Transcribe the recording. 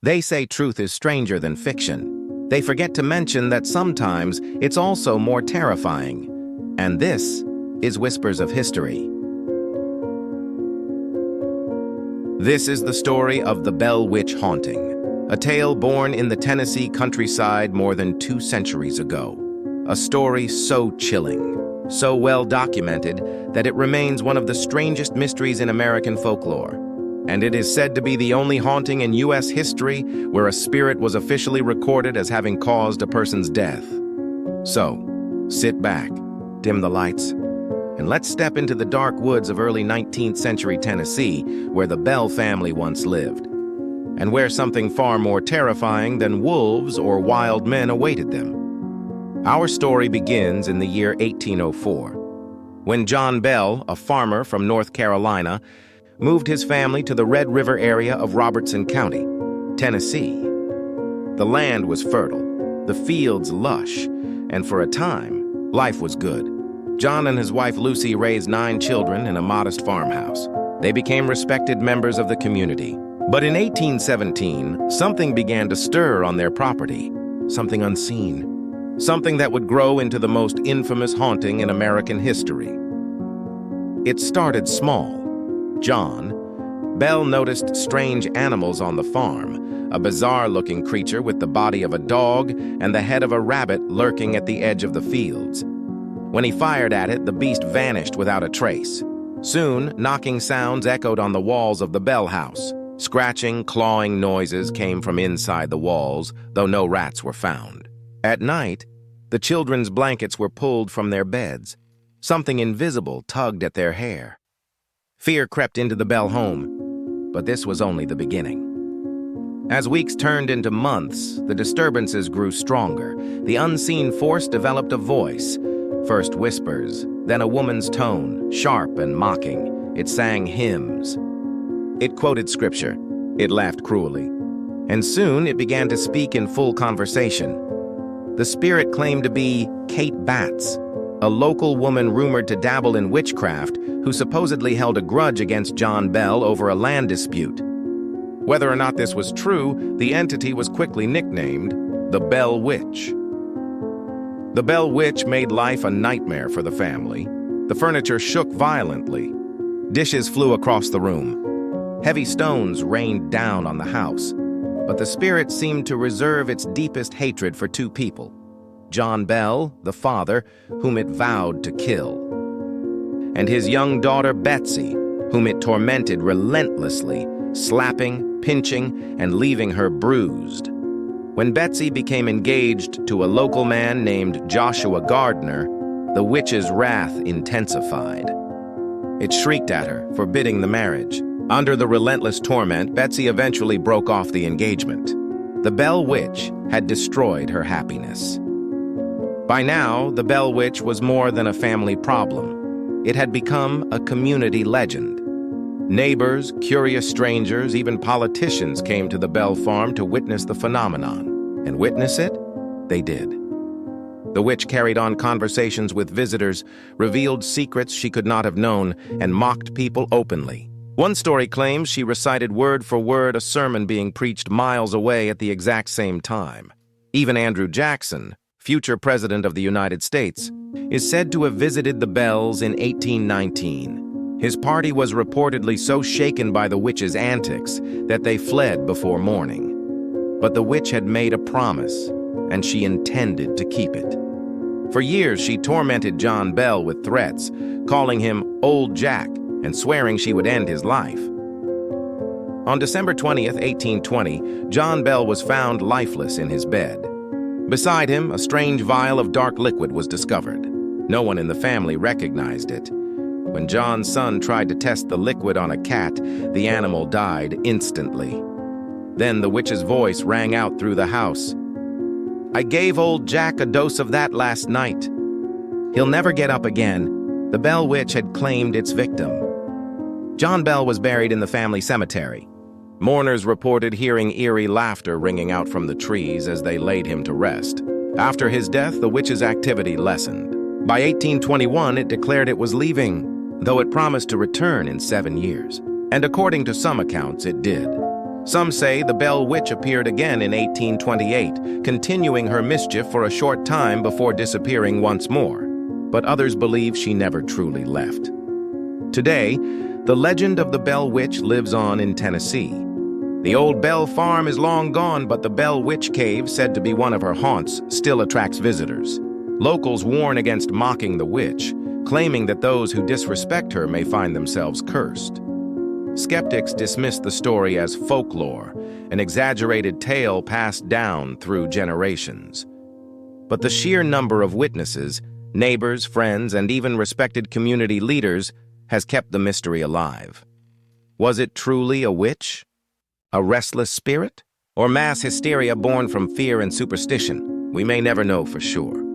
They say truth is stranger than fiction. They forget to mention that sometimes it's also more terrifying. And this is Whispers of History. This is the story of the Bell Witch haunting, a tale born in the Tennessee countryside more than 2 centuries ago. A story so chilling, so well documented that it remains one of the strangest mysteries in American folklore. And it is said to be the only haunting in U.S. history where a spirit was officially recorded as having caused a person's death. So, sit back, dim the lights, and let's step into the dark woods of early 19th century Tennessee, where the Bell family once lived, and where something far more terrifying than wolves or wild men awaited them. Our story begins in the year 1804, when John Bell, a farmer from North Carolina, moved his family to the Red River area of Robertson County, Tennessee. The land was fertile, the fields lush, and for a time, life was good. John and his wife Lucy raised 9 children in a modest farmhouse. They became respected members of the community. But in 1817, something began to stir on their property, something unseen, something that would grow into the most infamous haunting in American history. It started small. John Bell noticed strange animals on the farm, a bizarre-looking creature with the body of a dog and the head of a rabbit lurking at the edge of the fields. When he fired at it, the beast vanished without a trace. Soon, knocking sounds echoed on the walls of the Bell house. Scratching, clawing noises came from inside the walls, though no rats were found. At night, the children's blankets were pulled from their beds. Something invisible tugged at their hair. Fear crept into the Bell home, but this was only the beginning. As weeks turned into months, the disturbances grew stronger. The unseen force developed a voice. First whispers, then a woman's tone, sharp and mocking. It sang hymns. It quoted scripture. It laughed cruelly. And soon it began to speak in full conversation. The spirit claimed to be Kate Batts, a local woman rumored to dabble in witchcraft who supposedly held a grudge against John Bell over a land dispute. Whether or not this was true, the entity was quickly nicknamed the Bell Witch. The Bell Witch made life a nightmare for the family. The furniture shook violently. Dishes flew across the room. Heavy stones rained down on the house. But the spirit seemed to reserve its deepest hatred for 2 people. John Bell, the father, whom it vowed to kill, and his young daughter Betsy, whom it tormented relentlessly, slapping, pinching, and leaving her bruised. When Betsy became engaged to a local man named Joshua Gardner, the witch's wrath intensified. It shrieked at her, forbidding the marriage. Under the relentless torment, Betsy eventually broke off the engagement. The Bell Witch had destroyed her happiness. By now, the Bell Witch was more than a family problem. It had become a community legend. Neighbors, curious strangers, even politicians came to the Bell farm to witness the phenomenon. And witness it, they did. The witch carried on conversations with visitors, revealed secrets she could not have known, and mocked people openly. One story claims she recited word for word a sermon being preached miles away at the exact same time. Even Andrew Jackson, future president of the United States, is said to have visited the Bells in 1819. His party was reportedly so shaken by the witch's antics that they fled before morning. But the witch had made a promise, and she intended to keep it. For years, she tormented John Bell with threats, calling him Old Jack and swearing she would end his life. On December 20th, 1820, John Bell was found lifeless in his bed. Beside him, a strange vial of dark liquid was discovered. No one in the family recognized it. When John's son tried to test the liquid on a cat, the animal died instantly. Then the witch's voice rang out through the house. "I gave old Jack a dose of that last night. He'll never get up again." The Bell Witch had claimed its victim. John Bell was buried in the family cemetery. Mourners reported hearing eerie laughter ringing out from the trees as they laid him to rest. After his death, the witch's activity lessened. By 1821, it declared it was leaving, though it promised to return in 7 years. And according to some accounts, it did. Some say the Bell Witch appeared again in 1828, continuing her mischief for a short time before disappearing once more, but others believe she never truly left. Today, the legend of the Bell Witch lives on in Tennessee. The old Bell Farm is long gone, but the Bell Witch Cave, said to be one of her haunts, still attracts visitors. Locals warn against mocking the witch, claiming that those who disrespect her may find themselves cursed. Skeptics dismiss the story as folklore, an exaggerated tale passed down through generations. But the sheer number of witnesses, neighbors, friends, and even respected community leaders has kept the mystery alive. Was it truly a witch? A restless spirit? Or mass hysteria born from fear and superstition? We may never know for sure.